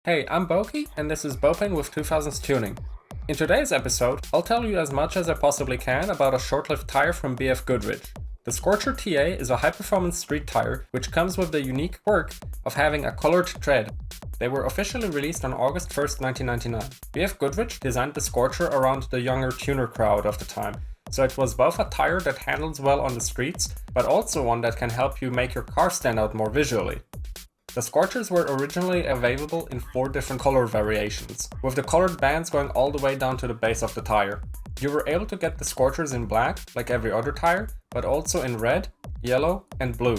Hey, I'm Boki, and this is Boping with 2000's Tuning. In today's episode, I'll tell you as much as I possibly can about a short-lived tire from BFGoodrich. The Scorcher TA is a high-performance street tire which comes with the unique quirk of having a colored tread. They were officially released on August 1st, 1999. BFGoodrich designed the Scorcher around the younger tuner crowd of the time, so it was both a tire that handles well on the streets, but also one that can help you make your car stand out more visually. The Scorchers were originally available in 4 different color variations, with the colored bands going all the way down to the base of the tire. You were able to get the Scorchers in black, like every other tire, but also in red, yellow, and blue.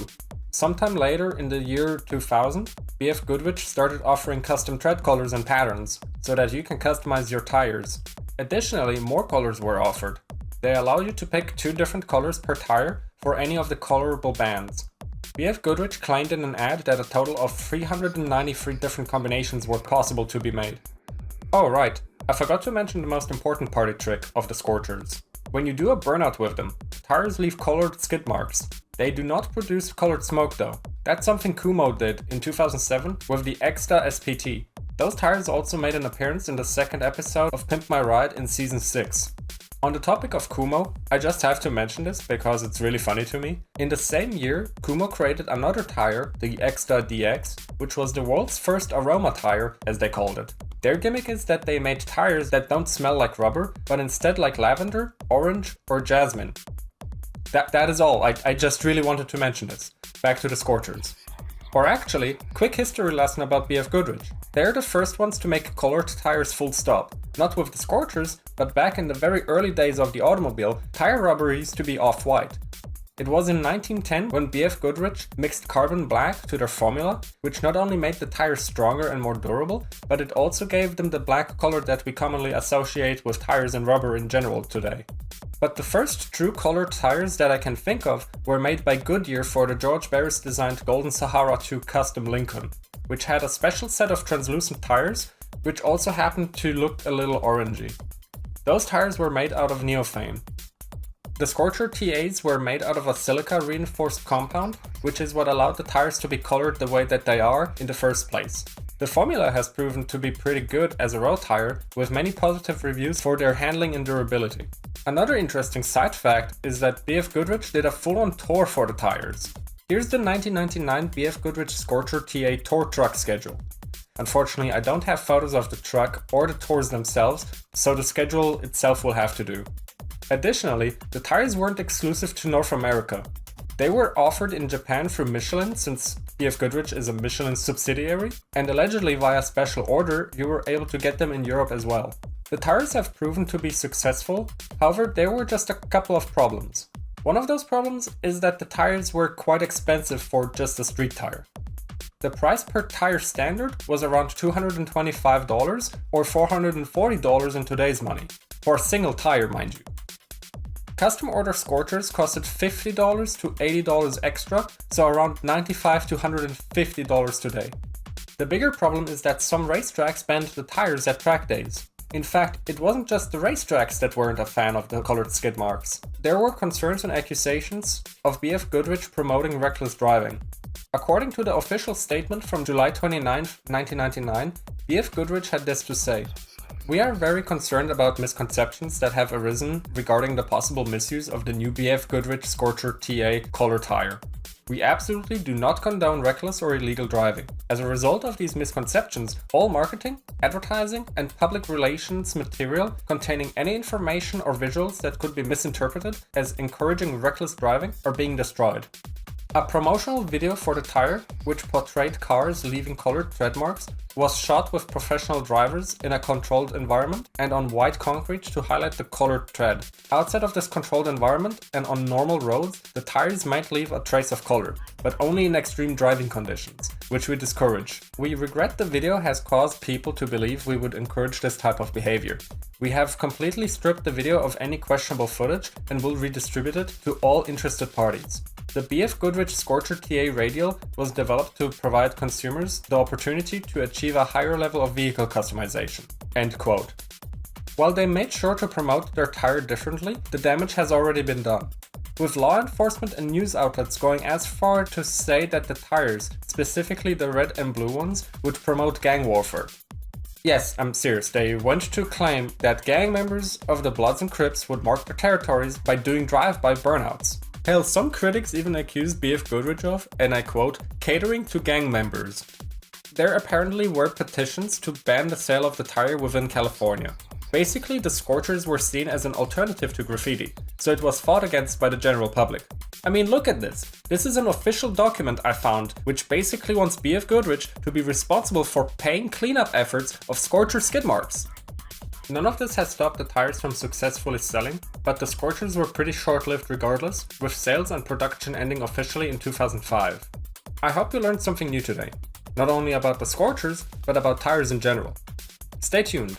Sometime later in the year 2000, BFGoodrich started offering custom tread colors and patterns, so that you can customize your tires. Additionally, more colors were offered. They allow you to pick 2 different colors per tire for any of the colorable bands. BFGoodrich claimed in an ad that a total of 393 different combinations were possible to be made. Oh right, I forgot to mention the most important party trick of the Scorchers. When you do a burnout with them, tires leave colored skid marks. They do not produce colored smoke though. That's something Kumo did in 2007 with the Extra SPT. Those tires also made an appearance in the 2nd episode of Pimp My Ride in season 6. On the topic of Kumo, I just have to mention this because it's really funny to me. In the same year, Kumo created another tire, the Extra DX, which was the world's first aroma tire, as they called it. Their gimmick is that they made tires that don't smell like rubber, but instead like lavender, orange, or jasmine. That is all, I just really wanted to mention this. Back to the Scorchers. Or actually, quick history lesson about BFGoodrich. They're the first ones to make colored tires full stop. Not with the Scorchers, but back in the very early days of the automobile, tire rubber used to be off-white. It was in 1910 when BFGoodrich mixed carbon black to their formula, which not only made the tires stronger and more durable, but it also gave them the black color that we commonly associate with tires and rubber in general today. But the first true colored tires that I can think of were made by Goodyear for the George Barris designed Golden Sahara II Custom Lincoln, which had a special set of translucent tires, which also happened to look a little orangey. Those tires were made out of neophane. The Scorcher TAs were made out of a silica reinforced compound, which is what allowed the tires to be colored the way that they are in the first place. The formula has proven to be pretty good as a road tire, with many positive reviews for their handling and durability. Another interesting side fact is that BFGoodrich did a full-on tour for the tires. Here's the 1999 BFGoodrich Scorcher TA tour truck schedule. Unfortunately, I don't have photos of the truck or the tours themselves, so the schedule itself will have to do. Additionally, the tires weren't exclusive to North America. They were offered in Japan through Michelin, since BFGoodrich is a Michelin subsidiary, and allegedly via special order you were able to get them in Europe as well. The tires have proven to be successful, however there were just a couple of problems. One of those problems is that the tires were quite expensive for just a street tire. The price per tire standard was around $225 or $440 in today's money, for a single tire mind you. Custom order Scorchers costed $50 to $80 extra, so around $95 to $150 today. The bigger problem is that some racetracks banned the tires at track days. In fact, it wasn't just the racetracks that weren't a fan of the colored skid marks. There were concerns and accusations of BFGoodrich promoting reckless driving. According to the official statement from July 29, 1999, BFGoodrich had this to say: "We are very concerned about misconceptions that have arisen regarding the possible misuse of the new BFGoodrich Scorcher TA color tire. We absolutely do not condone reckless or illegal driving. As a result of these misconceptions, all marketing, advertising, and public relations material containing any information or visuals that could be misinterpreted as encouraging reckless driving are being destroyed." A promotional video for the tire, which portrayed cars leaving colored tread marks, was shot with professional drivers in a controlled environment and on white concrete to highlight the colored tread. Outside of this controlled environment and on normal roads, the tires might leave a trace of color, but only in extreme driving conditions, which we discourage. We regret the video has caused people to believe we would encourage this type of behavior. We have completely stripped the video of any questionable footage and will redistribute it to all interested parties. The BFGoodrich Scorcher TA radial was developed to provide consumers the opportunity to achieve a higher level of vehicle customization. End quote. While they made sure to promote their tire differently, the damage has already been done. with law enforcement and news outlets going as far to say that the tires, specifically the red and blue ones, would promote gang warfare. Yes, I'm serious, they went to claim that gang members of the Bloods and Crips would mark their territories by doing drive-by burnouts. Hell, some critics even accused BFGoodrich of, and I quote, catering to gang members. There apparently were petitions to ban the sale of the tire within California. Basically, the Scorchers were seen as an alternative to graffiti, so it was fought against by the general public. I mean, look at this. This is an official document I found, which basically wants BFGoodrich to be responsible for paying cleanup efforts of Scorcher skid marks. None of this has stopped the tires from successfully selling, but the Scorchers were pretty short-lived regardless, with sales and production ending officially in 2005. I hope you learned something new today. Not only about the Scorchers, but about tires in general. Stay tuned.